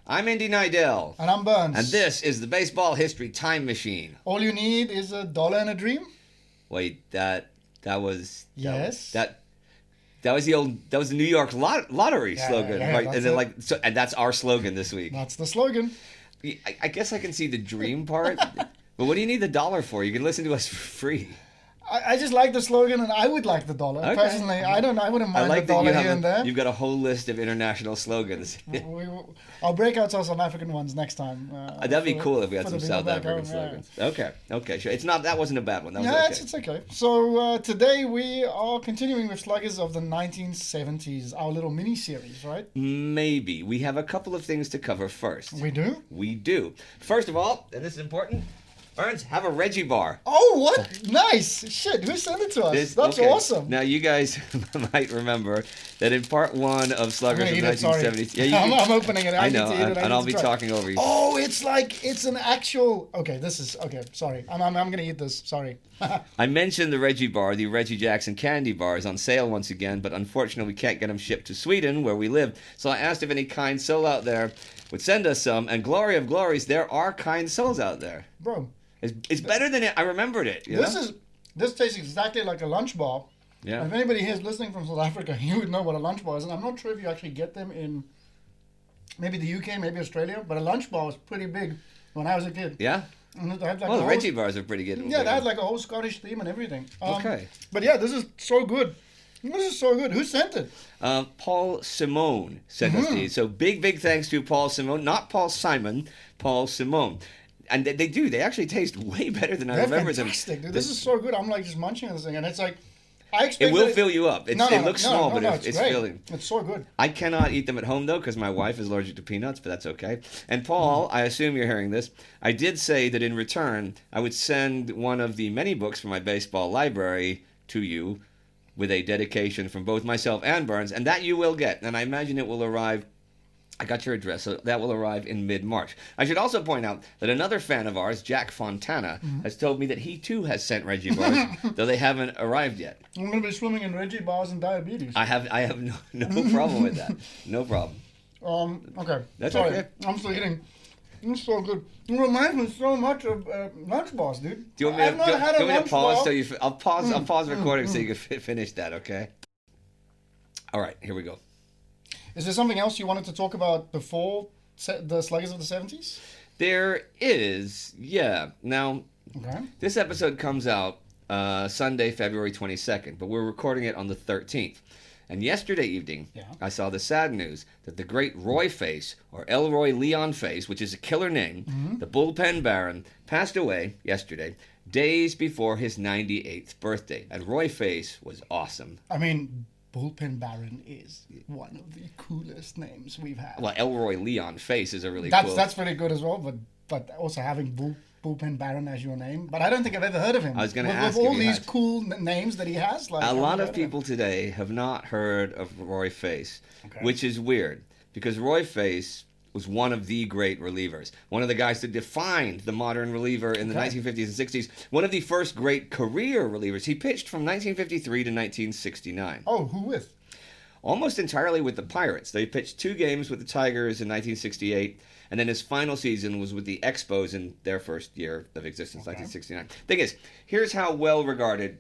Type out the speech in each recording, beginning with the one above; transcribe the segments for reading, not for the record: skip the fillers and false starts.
I'm Indy Neidell. And I'm Berns. And this is the Baseball History Time Machine. All you need is $1 and a dream? Wait, that was... Yes. That was the New York lottery slogan, right? And that's our slogan this week. That's the slogan. I guess I can see the dream part, but what do you need the dollar for? You can listen to us for free. I just like the slogan, and I would like the dollar. Okay. Personally, I wouldn't mind the dollar here and there. You've got a whole list of international slogans. I'll break out some South African ones next time. That'd be cool if we had some South African slogans. Yeah. Okay, sure. That wasn't a bad one. That was okay. It's okay. So today we are continuing with sluggers of the 1970s, our little mini-series, right? Maybe. We have a couple of things to cover first. We do? We do. First of all, and this is important, Berns, have a Reggie bar. Oh, what? Nice. Shit, who sent it to us? That's awesome. Now, you guys might remember that in part one of Sluggers of 1970s... Yeah, I'm opening it. I know, and I'll be talking over you. Oh, it's an actual... Okay, sorry. I'm going to eat this. Sorry. I mentioned the Reggie bar, the Reggie Jackson candy bar, is on sale once again, but unfortunately we can't get them shipped to Sweden, where we live. So I asked if any kind soul out there would send us some, and glory of glories, there are kind souls out there. Bro. It's better than I remembered it. This tastes exactly like a lunch bar. Yeah. And if anybody here is listening from South Africa, you would know what a lunch bar is. And I'm not sure if you actually get them in maybe the UK, maybe Australia, but a lunch bar was pretty big when I was a kid. Yeah? And it had the Reggie bars are pretty good. Yeah, they had like a whole Scottish theme and everything. Okay. But yeah, this is so good. Who sent it? Paul Simone sent us these. So big thanks to Paul Simone. Not Paul Simon, Paul Simone. And they actually taste way better than I remember them. Fantastic, dude. This is so good. I'm like just munching on this thing, and it's like, I expect it will fill you up. It looks small, but it's filling. It's so good. I cannot eat them at home, though, because my wife is allergic to peanuts, but that's okay. And Paul, I assume you're hearing this, I did say that in return, I would send one of the many books from my baseball library to you with a dedication from both myself and Berns, and that you will get. And I imagine it will arrive. I got your address, so that will arrive in mid-March. I should also point out that another fan of ours, Jack Fontana, has told me that he too has sent Reggie bars, though they haven't arrived yet. I'm going to be swimming in Reggie bars and diabetes. I have no problem with that. No problem. Okay. That's okay. I'm still eating. It's so good. It reminds me so much of lunch bars, dude. Do you want me to pause? So I'll pause recording so you can finish that, okay? All right, here we go. Is there something else you wanted to talk about before the Sluggers of the 70s? There is, yeah. Now, This episode comes out Sunday, February 22nd, but we're recording it on the 13th. And yesterday evening, I saw the sad news that the great Roy Face, or Elroy Leon Face, which is a killer name, the bullpen baron, passed away yesterday, days before his 98th birthday. And Roy Face was awesome. I mean, Bullpen Baron is one of the coolest names we've had. Well, Elroy Leon Face is a really cool... That's pretty good as well, but also having Bullpen Baron as your name. But I don't think I've ever heard of him. I was going to ask with all these cool names that he has. A lot of people today have not heard of Roy Face, which is weird, because Roy Face was one of the great relievers. One of the guys that defined the modern reliever in the 1950s and 60s. One of the first great career relievers. He pitched from 1953 to 1969. Oh, who with? Almost entirely with the Pirates. They pitched 2 games with the Tigers in 1968, and then his final season was with the Expos in their first year of existence, 1969. Thing is, here's how well regarded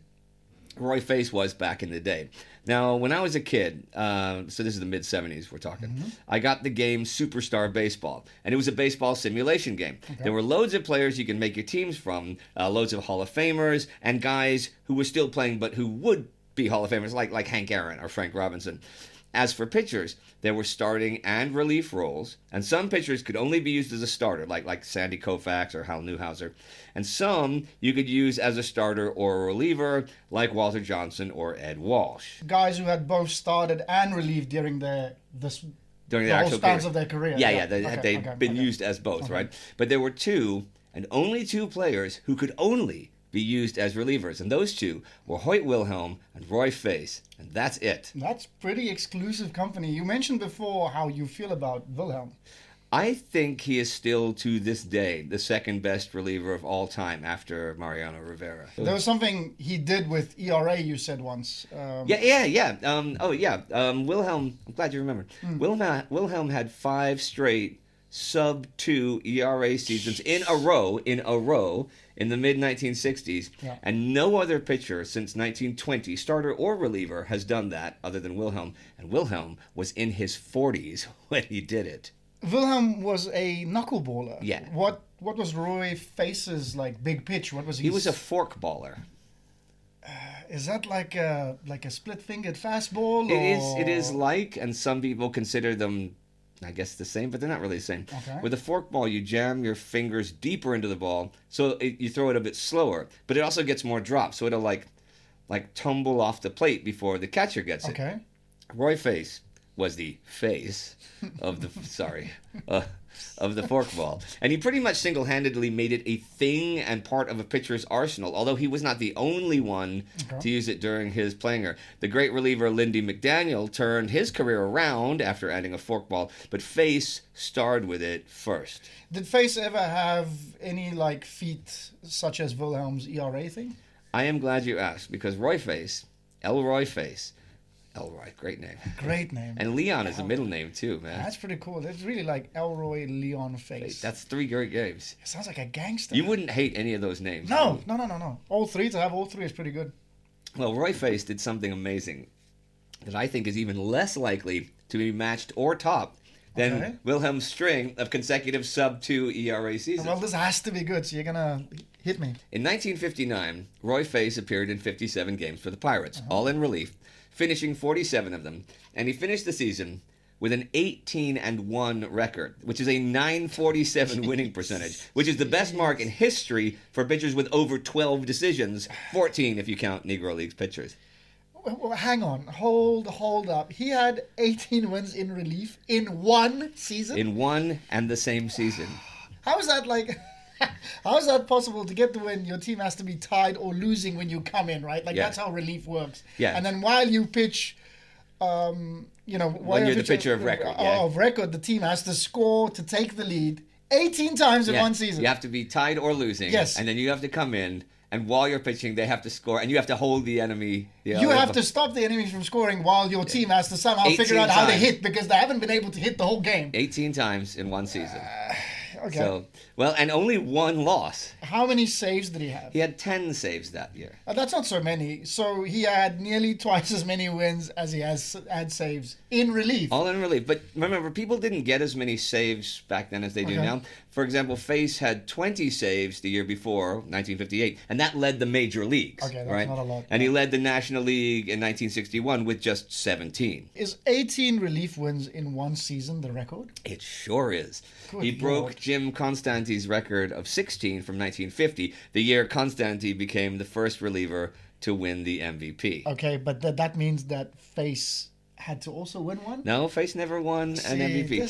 Roy Face was back in the day. Now, when I was a kid, so this is the mid-'70s we're talking, I got the game Superstar Baseball, and it was a baseball simulation game. There were loads of players you can make your teams from, loads of Hall of Famers, and guys who were still playing but who would be Hall of Famers, like Hank Aaron or Frank Robinson. As for pitchers, there were starting and relief roles, and some pitchers could only be used as a starter, like Sandy Koufax or Hal Newhouser, and some you could use as a starter or a reliever, like Walter Johnson or Ed Walsh. Guys who had both started and relieved during the whole spans of their career. Yeah, they'd been used as both, right? But there were 2, and only 2 players who could only be used as relievers, and those 2 were Hoyt Wilhelm and Roy Face, and that's it. That's pretty exclusive company. You mentioned before how you feel about Wilhelm. I think he is still, to this day, the second best reliever of all time after Mariano Rivera. There was something he did with ERA, you said once. Wilhelm, I'm glad you remembered. Wilhelm had 5 straight sub-2 ERA seasons in a row in the mid-1960s, Yeah. and no other pitcher since 1920, starter or reliever, has done that other than Wilhelm, and Wilhelm was in his 40s when he did it. Wilhelm was a knuckleballer. Yeah. What was Roy Face's like big pitch? What was He was a fork baller. Is that like a split-fingered fastball? It is like, and some people consider them, I guess, the same, but they're not really the same. Okay. With a forkball, you jam your fingers deeper into the ball, so you throw it a bit slower, but it also gets more drop, so it'll like tumble off the plate before the catcher gets it. Okay. Roy Face was the face of the of the forkball, and he pretty much single-handedly made it a thing and part of a pitcher's arsenal, although he was not the only one to use it during his playing career. The great reliever Lindy McDaniel turned his career around after adding a forkball, but Face starred with it first. Did Face ever have any like feat such as Wilhelm's ERA thing? I am glad you asked, because Roy Face, Elroy Face, Elroy, great name. Great name. And Leon is a middle name too, man. That's pretty cool. It's really like Elroy Leon Face. That's 3 great games. It sounds like a gangster. You wouldn't hate any of those names. No. All three, to have all three is pretty good. Well, Roy Face did something amazing that I think is even less likely to be matched or topped than Wilhelm's string of consecutive sub-2 ERA seasons. Well, this has to be good, so you're going to hit me. In 1959, Roy Face appeared in 57 games for the Pirates, all in relief, finishing 47 of them, and he finished the season with an 18-1 record, which is a .947 winning percentage, which is the best mark in history for pitchers with over 12 decisions, 14 if you count Negro Leagues pitchers. Well, hang on. Hold up. He had 18 wins in relief in one season? In one and the same season. How is that like... How is that possible to get the win? Your team has to be tied or losing when you come in, right? Like, that's how relief works. Yeah. And then while you pitch, when you're the pitcher of record. Of record, the team has to score to take the lead 18 times in one season. You have to be tied or losing. Yes. And then you have to come in, and while you're pitching, they have to score, and you have to hold the enemy. You have to stop the enemy from scoring while your team has to somehow figure out how to hit, because they haven't been able to hit the whole game. 18 times in one season. Okay. So, well, and only one loss. How many saves did he have? He had 10 saves that year. That's not so many. So he had nearly twice as many wins as he had saves in relief. All in relief. But remember, people didn't get as many saves back then as they do now. For example, Face had 20 saves the year before, 1958, and that led the major leagues. Okay, that's not a lot. And he led the National League in 1961 with just 17. Is 18 relief wins in one season the record? It sure is. Good He broke Lord. Jim Constanti's record of 16 from 1950, the year Constanti became the first reliever to win the MVP. Okay, but that means that Face had to also win one? No, Face never won an MVP.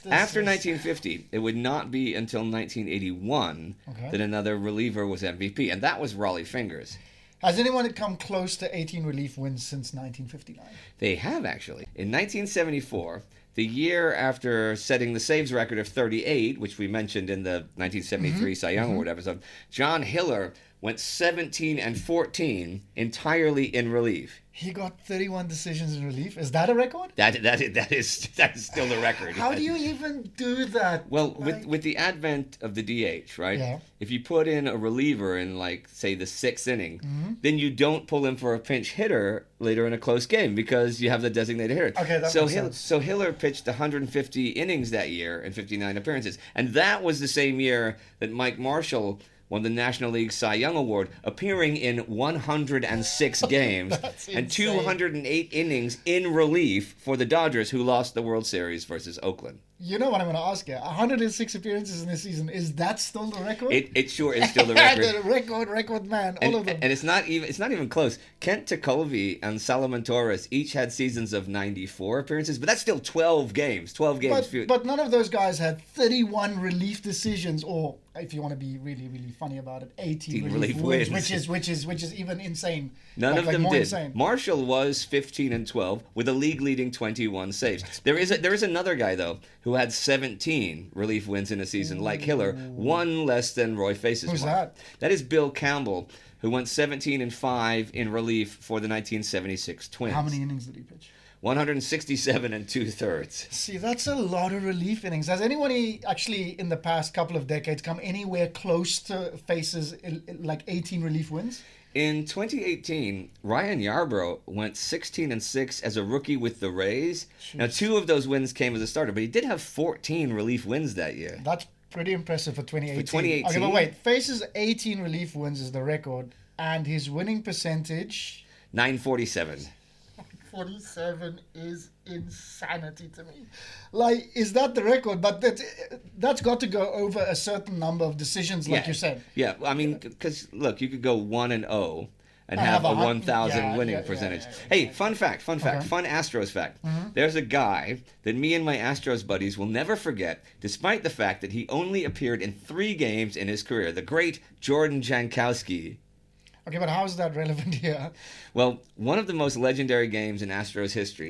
After 1950, it would not be until 1981 that another reliever was MVP, and that was Raleigh Fingers. Has anyone come close to 18 relief wins since 1959? They have, actually. In 1974, the year after setting the saves record of 38, which we mentioned in the 1973 Cy Young Award episode, John Hiller went 17-14 entirely in relief. He got 31 decisions in relief. Is that a record? That is still the record. How do you even do that? Well, with the advent of the DH, right? Yeah. If you put in a reliever in, like, say, the 6th inning, then you don't pull him for a pinch hitter later in a close game because you have the designated hitter. Okay, that makes sense. So Hiller pitched 150 innings that year and 59 appearances. And that was the same year that Mike Marshall won the National League Cy Young Award, appearing in 106 games and 208 innings in relief for the Dodgers, who lost the World Series versus Oakland. You know what I'm going to ask you. 106 appearances in this season. Is that still the record? It sure is still the record. The record man. All of them. And it's not even close. Kent Tekulve and Salomon Torres each had seasons of 94 appearances, but that's still 12 games. 12 games. But none of those guys had 31 relief decisions, or if you want to be really, really funny about it, 18 relief wins, which is even insane. None of them more did. Insane. Marshall was 15-12 with a league-leading 21 saves. There is another guy though who had 17 relief wins in a season, like Hiller, one less than Roy Face's. Who's mark. that? That is Bill Campbell, who went 17-5 in relief for the 1976 Twins. How many innings did he pitch? 167 and 2/3. See, that's a lot of relief innings. Has anyone actually in the past couple of decades come anywhere close to faces like 18 relief wins? In 2018, Ryan Yarbrough went 16 and 6 as a rookie with the Rays. Jeez. Now, 2 of those wins came as a starter, but he did have 14 relief wins that year. That's pretty impressive for 2018. For 2018? Okay, but wait. Faces 18 relief wins is the record, and his winning percentage... 947. 47 is insanity to me. Like, is that the record? But that's got to go over a certain number of decisions, like you said. Yeah, I mean, because, look, you could go 1-0 and have a 1,000 winning percentage. Hey, fun fact, fun Astros fact. Mm-hmm. There's a guy that me and my Astros buddies will never forget, despite the fact that he only appeared in 3 games in his career, the great Jordan Jankowski. Okay, but how is that relevant here? Well, one of the most legendary games in Astros history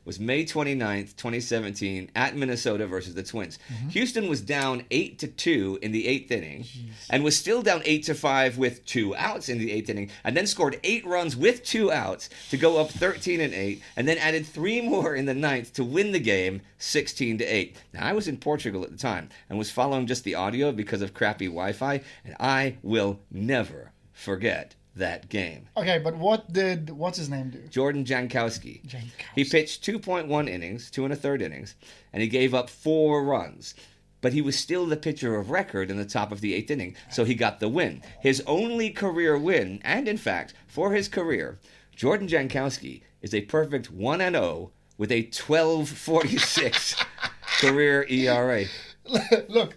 was May 29th, 2017, at Minnesota versus the Twins. Mm-hmm. Houston was down 8-2 in the 8th inning, and was still down 8-5 with 2 outs in the 8th inning, and then scored 8 runs with 2 outs to go up 13-8, and then added 3 more in the 9th to win the game 16-8. Now, I was in Portugal at the time and was following just the audio because of crappy Wi-Fi, and I will never forget that game. Okay, but what's his name do? Jordan Jankowski. He pitched 2.1 innings, 2 1/3 innings, and he gave up 4 runs. But he was still the pitcher of record in the top of the 8th inning, so he got the win. His only career win, and in fact, for his career, Jordan Jankowski is a perfect 1-0 with a 12.46 career ERA. Look,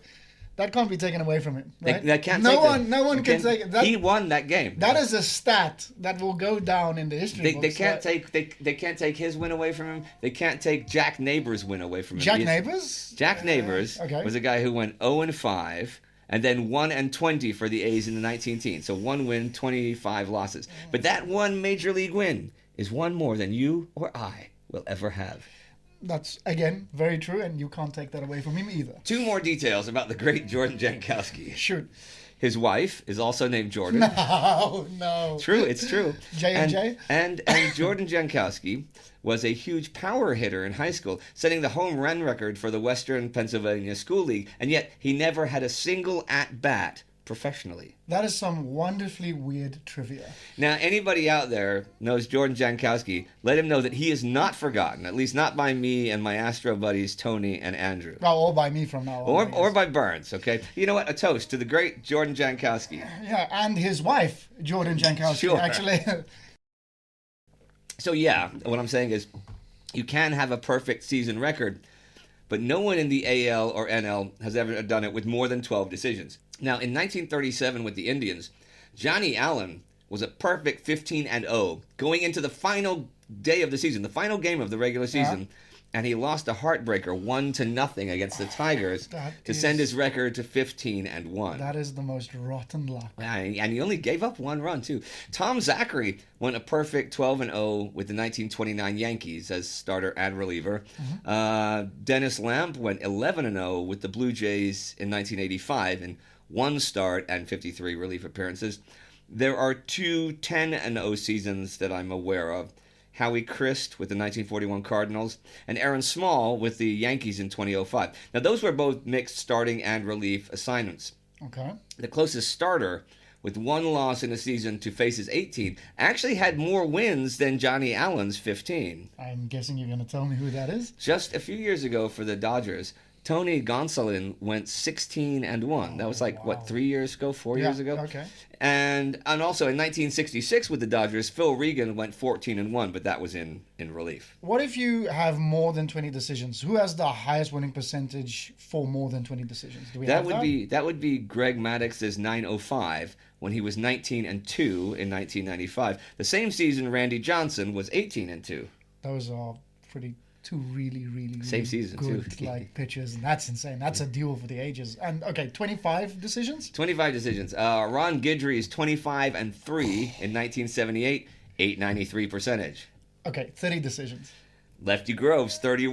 that can't be taken away from him. Right? They can't. No one can take it. He won that game. That is a stat that will go down in the history books. They can't take his win away from him. They can't take Jack Neighbors' win away from him. Jack Neighbors? Jack Neighbors was a guy who went 0-5 and then 1-20 for the A's in the 19 teens. So 1 win, 25 losses. But that one major league win is one more than you or I will ever have. That's, again, very true, and you can't take that away from him either. 2 more details about the great Jordan Jankowski. Shoot. His wife is also named Jordan. No. True, it's true. J&J? And Jordan Jankowski was a huge power hitter in high school, setting the home run record for the Western Pennsylvania School League, and yet he never had a single at-bat professionally. That is some wonderfully weird trivia. Now, anybody out there knows Jordan Jankowski, let him know that he is not forgotten, at least not by me and my Astro buddies Tony and Andrew. Well, or by me from now on. Or by Berns, okay? You know what? A toast to the great Jordan Jankowski. Yeah, and his wife, Jordan Jankowski, actually. So, yeah, what I'm saying is you can have a perfect season record, but no one in the AL or NL has ever done it with more than 12 decisions. Now, in 1937 with the Indians, Johnny Allen was a perfect 15-0 going into the final day of the season, the final game of the regular season, and he lost a heartbreaker 1-0 against the Tigers to send his record to 15-1. That is the most rotten luck. And he only gave up 1 run, too. Tom Zachary went a perfect 12-0 with the 1929 Yankees as starter and reliever. Dennis Lamp went 11-0 with the Blue Jays in 1985 in 1 start and 53 relief appearances. There are 2 10-0 seasons that I'm aware of. Howie Christ with the 1941 Cardinals, and Aaron Small with the Yankees in 2005. Now, those were both mixed starting and relief assignments. Okay. The closest starter, with 1 loss in a season to face his 18, actually had more wins than Johnny Allen's 15. I'm guessing you're going to tell me who that is? Just a few years ago for the Dodgers, Tony Gonsolin went 16-1. That was 3 years ago, 4 years ago? Okay. And also in 1966 with the Dodgers, Phil Regan went 14-1, but that was in relief. What if you have more than 20 decisions? Who has the highest winning percentage for more than 20 decisions? Do we have that? That would be Greg Maddox's 905 when he was 19-2 in 1995. The same season Randy Johnson was 18-2. Those are pretty... 2 really same season good too. Pitchers, and that's insane. That's a deal for the ages. And 25 decisions. 25 decisions. Ron Guidry is 25-3 in 1978, 893 percentage. Okay, 30 decisions. Lefty Groves 31-4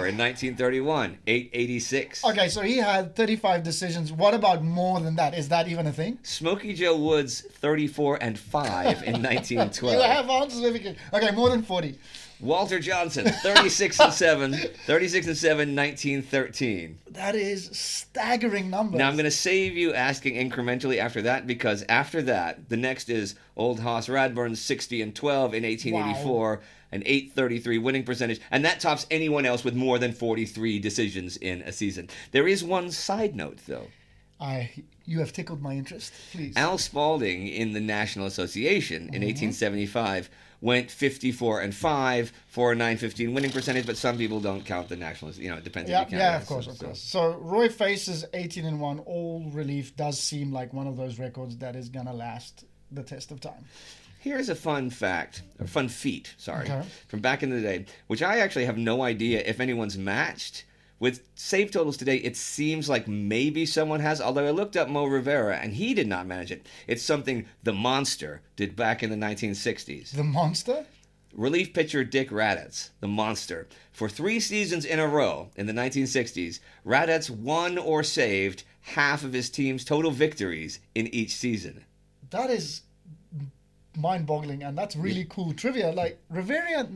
in 1931, 886. Okay, so he had 35 decisions. What about more than that? Is that even a thing? Smokey Joe Woods 34-5 in 1912. You have answers. Okay, more than 40. Walter Johnson, 36-7, 36-7, 1913. That is staggering numbers. Now I'm going to save you asking incrementally after that, because after that, the next is Old Hoss Radburn, 60-12 in 1884. Wow. An 833 winning percentage, and that tops anyone else with more than 43 decisions in a season. There is one side note, though. You have tickled my interest. Please. Al Spalding in the National Association in 1875 went 54-5 for a 915 winning percentage, but some people don't count the Nationals. It depends. Yeah, if you count yeah, of course. So Roy Face's 18-1 all relief does seem like one of those records that is gonna last the test of time. Here's a fun feat, from back in the day, which I actually have no idea if anyone's matched. With save totals today, it seems like maybe someone has, although I looked up Mo Rivera, and he did not manage it. It's something the Monster did back in the 1960s. The Monster? Relief pitcher Dick Raddatz, the Monster. For 3 seasons in a row in the 1960s, Raddatz won or saved half of his team's total victories in each season. That is mind-boggling, and that's really cool trivia. Like, Rivera,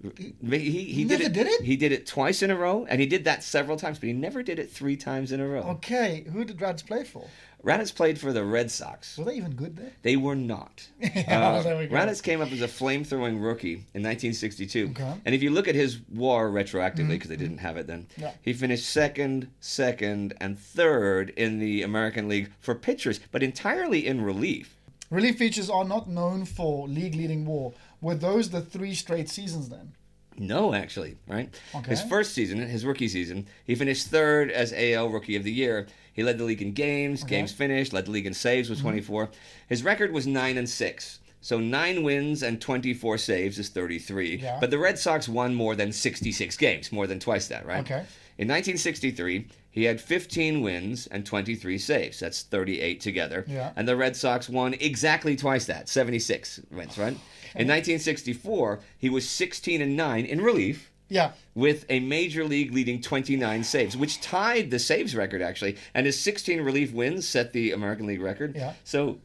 he never did it? He did it twice in a row, and he did that several times, but he never did it 3 times in a row. Okay, who did Raddatz play for? Raddatz played for the Red Sox. Were they even good there? They were not. There we go. Raddatz came up as a flame-throwing rookie in 1962. Okay. And if you look at his WAR retroactively, because they didn't have it then, he finished second, and third in the American League for pitchers, but entirely in relief. Relief features are not known for league-leading WAR. Were those the 3 straight seasons then? No, actually, right? Okay. His first season, his rookie season, he finished third as AL Rookie of the Year. He led the league in games finished, led the league in saves with 24. His record was 9-6. So 9 wins and 24 saves is 33. Yeah. But the Red Sox won more than 66 games, more than twice that, right? Okay. In 1963, he had 15 wins and 23 saves. That's 38 together. Yeah. And the Red Sox won exactly twice that, 76 wins, right? In 1964, he was 16-9 in relief. Yeah. With a major league leading 29 saves, which tied the saves record, actually. And his 16 relief wins set the American League record. Yeah. So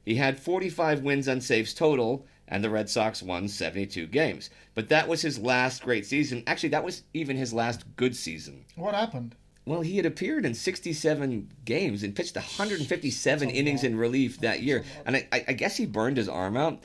he had 45 wins on saves total, and the Red Sox won 72 games. But that was his last great season. Actually, that was even his last good season. What happened? Well, he had appeared in 67 games and pitched 157 innings in relief that year. And I guess he burned his arm out.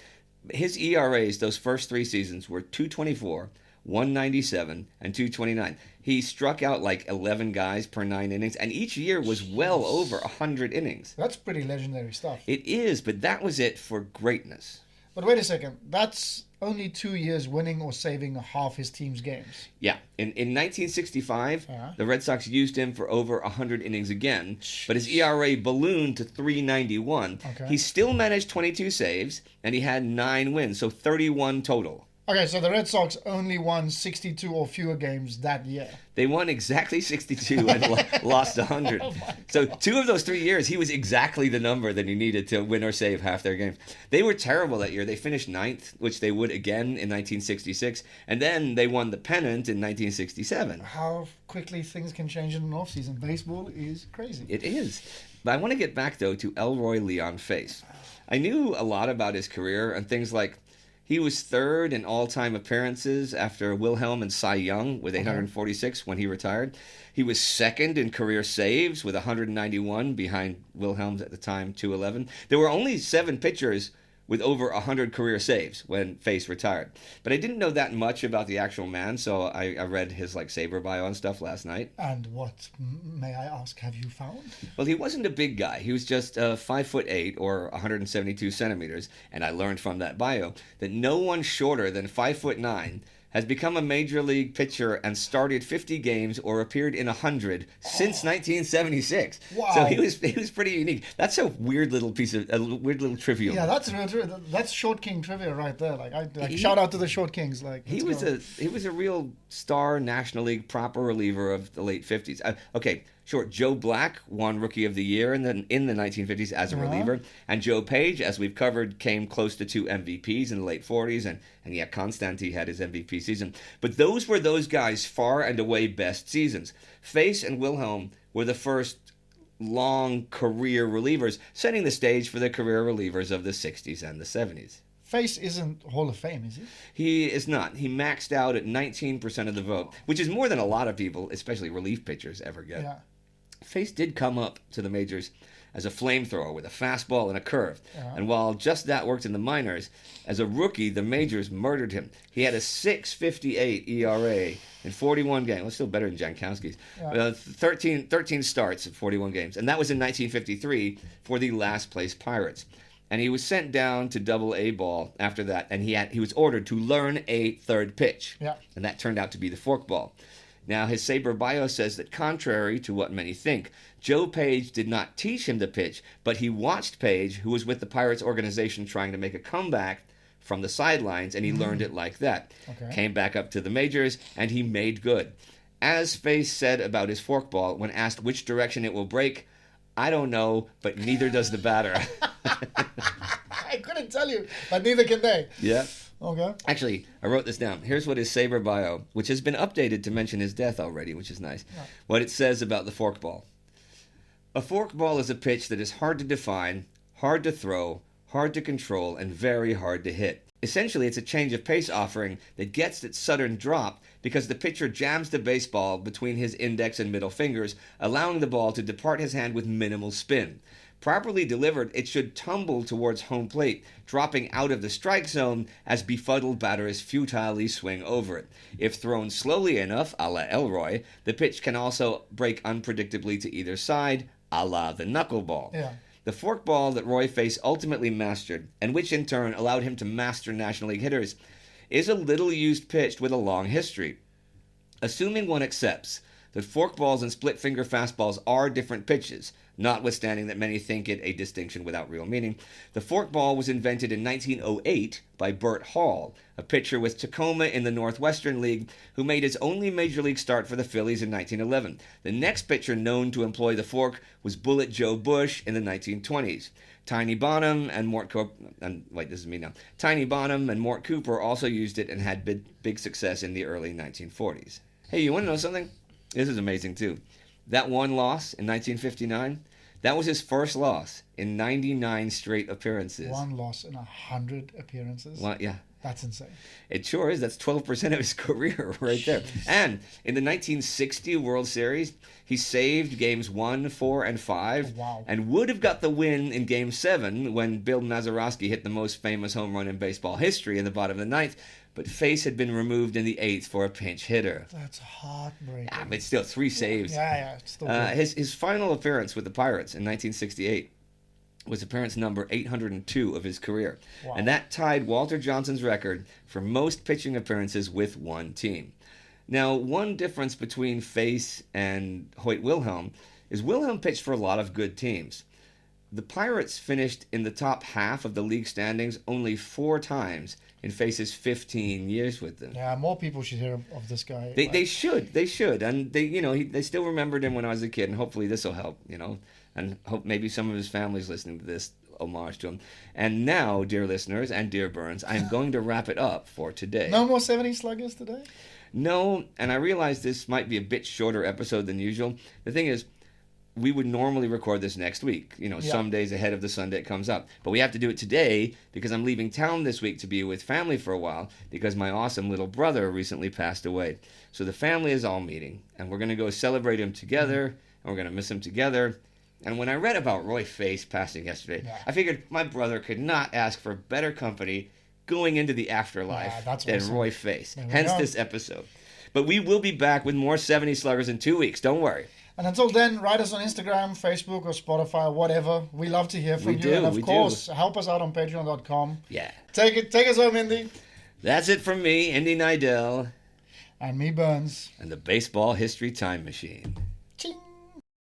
His ERAs those first 3 seasons were 224, 197, and 229. He struck out like 11 guys per 9 innings, and each year was well over 100 innings. That's pretty legendary stuff. It is, but that was it for greatness. But wait a second. That's only 2 years winning or saving half his team's games. Yeah. In 1965, the Red Sox used him for over 100 innings again, but his ERA ballooned to 391. Okay. He still managed 22 saves, and he had 9 wins, so 31 total. Okay, so the Red Sox only won 62 or fewer games that year. They won exactly 62 and lost 100. So 2 of those 3 years, he was exactly the number that he needed to win or save half their games. They were terrible that year. They finished 9th, which they would again in 1966. And then they won the pennant in 1967. How quickly things can change in an offseason. Baseball is crazy. It is. But I want to get back, though, to Elroy Leon Face. I knew a lot about his career and things like he was 3rd in all-time appearances after Wilhelm and Cy Young with 846 when he retired. He was 2nd in career saves with 191 behind Wilhelm's at the time 211. There were only 7 pitchers with over 100 career saves when Face retired. But I didn't know that much about the actual man, so I read his Saber bio and stuff last night. And what, may I ask, have you found? Well, he wasn't a big guy. He was just 5'8" or 172 centimeters, and I learned from that bio that no one shorter than 5'9" has become a major league pitcher and started 50 games or appeared in 100 since 1976. Wow. So he was pretty unique. That's a weird little weird little trivia. Yeah, that's real trivia. That's Short King trivia right there. Shout out to the Short Kings. He was a real star National League proper reliever of the late 50s. Okay. Sure, Joe Black won Rookie of the Year in the 1950s as a reliever, and Joe Page, as we've covered, came close to 2 MVPs in the late 40s, and yeah, Constante had his MVP season. But those were those guys' far and away best seasons. Face and Wilhelm were the first long career relievers, setting the stage for the career relievers of the 60s and the 70s. Face isn't Hall of Fame, is he? He is not. He maxed out at 19% of the vote, which is more than a lot of people, especially relief pitchers, ever get. Yeah. Face did come up to the majors as a flamethrower with a fastball and a curve. Yeah. And while just that worked in the minors, as a rookie, the majors murdered him. He had a 6.58 ERA in 41 games. Well, still better than Jankowski's. Yeah. 13 starts in 41 games. And that was in 1953 for the last place Pirates. And he was sent down to Double-A ball after that, and he was ordered to learn a third pitch. Yeah. And that turned out to be the forkball. Now, his Sabre bio says that contrary to what many think, Joe Page did not teach him to pitch, but he watched Page, who was with the Pirates organization trying to make a comeback from the sidelines, and he learned it like that. Okay. Came back up to the majors, and he made good. As Face said about his forkball, when asked which direction it will break, I don't know, but neither does the batter. I couldn't tell you, but neither can they. Yeah. Okay. Actually, I wrote this down. Here's what his Sabre bio, which has been updated to mention his death already, which is nice. Yeah. What it says about the forkball. A forkball is a pitch that is hard to define, hard to throw, hard to control, and very hard to hit. Essentially, it's a change of pace offering that gets its sudden drop because the pitcher jams the baseball between his index and middle fingers, allowing the ball to depart his hand with minimal spin. Properly delivered, it should tumble towards home plate, dropping out of the strike zone as befuddled batters futilely swing over it. If thrown slowly enough, a la Elroy, the pitch can also break unpredictably to either side, a la the knuckleball. Yeah. The forkball that Roy Face ultimately mastered, and which in turn allowed him to master National League hitters, is a little-used pitch with a long history. Assuming one accepts that forkballs and split-finger fastballs are different pitches, notwithstanding that many think it a distinction without real meaning, the forkball was invented in 1908 by Bert Hall, a pitcher with Tacoma in the Northwestern League who made his only major league start for the Phillies in 1911. The next pitcher known to employ the fork was Bullet Joe Bush in the 1920s. Tiny Bonham and Mort Cooper also used it and had big success in the early 1940s. Hey, you want to know something? This is amazing too. That one loss in 1959, that was his first loss in 99 straight appearances. One loss in 100 appearances. Well, yeah. That's insane. It sure is. That's 12% of his career right there. Jeez. And in the 1960 World Series, he saved games 1, 4, and 5, Wow. and would have got the win in Game 7 when Bill Mazeroski hit the most famous home run in baseball history in the bottom of the ninth, but Face had been removed in the 8th for a pinch hitter. That's heartbreaking. But still, 3 saves. Yeah, it's still good. His final appearance with the Pirates in 1968 was appearance number 802 of his career. Wow. And that tied Walter Johnson's record for most pitching appearances with one team. Now, one difference between Face and Hoyt Wilhelm is Wilhelm pitched for a lot of good teams. The Pirates finished in the top half of the league standings only 4 times in Face's 15 years with them. Yeah, more people should hear of this guy. They should, and they still remembered him when I was a kid, and hopefully this will help, and hope maybe some of his family's listening to this homage to him. And now, dear listeners and dear Berns, I'm going to wrap it up for today. No more 70 sluggers today? No, and I realize this might be a bit shorter episode than usual. The thing is, we would normally record this next week, some days ahead of the Sunday it comes up. But we have to do it today because I'm leaving town this week to be with family for a while because my awesome little brother recently passed away. So the family is all meeting, and we're going to go celebrate him together, and we're going to miss him together. And when I read about Roy Face passing yesterday, I figured my brother could not ask for better company going into the afterlife than awesome. Roy Face. Hence this episode. But we will be back with more 70 Sluggers in 2 weeks. Don't worry. And until then, write us on Instagram, Facebook, or Spotify, or whatever. We love to hear from you. And of course, help us out on patreon.com. Yeah. Take us home, Indy. That's it from me, Indy Neidell. And me, Berns. And the Baseball History Time Machine.